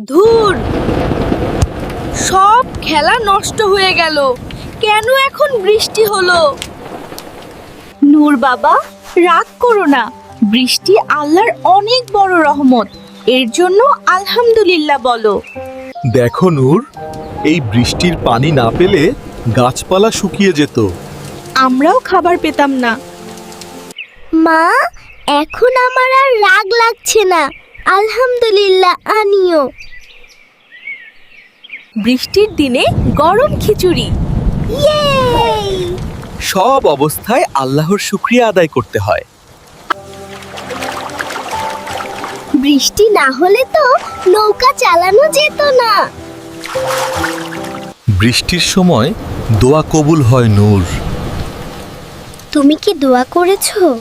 ধুর, সব খেলা নষ্ট হয়ে গেল। কেন এখন বৃষ্টি হলো? নূর বাবা, রাগ করো না। বৃষ্টি আল্লাহর অনেক বড় রহমত, এর জন্য আলহামদুলিল্লাহ বলো। দেখো নূর, এই বৃষ্টির পানি না পেলে গাছপালা শুকিয়ে যেত। আমরাও খাবার পেতাম না। মা, এখন আমার আর রাগ লাগছে না। আলহামদুলিল্লাহ আনিও। বৃষ্টির দিনে গরম খিচুড়ি। ইয়ে! সব অবস্থায় আল্লাহর শুকরিয়া আদায় করতে হয়। বৃষ্টি না হলে তো নৌকা চালানো যেত না। বৃষ্টির সময় দোয়া কবুল হয় নূর। তুমি কি দোয়া করেছো?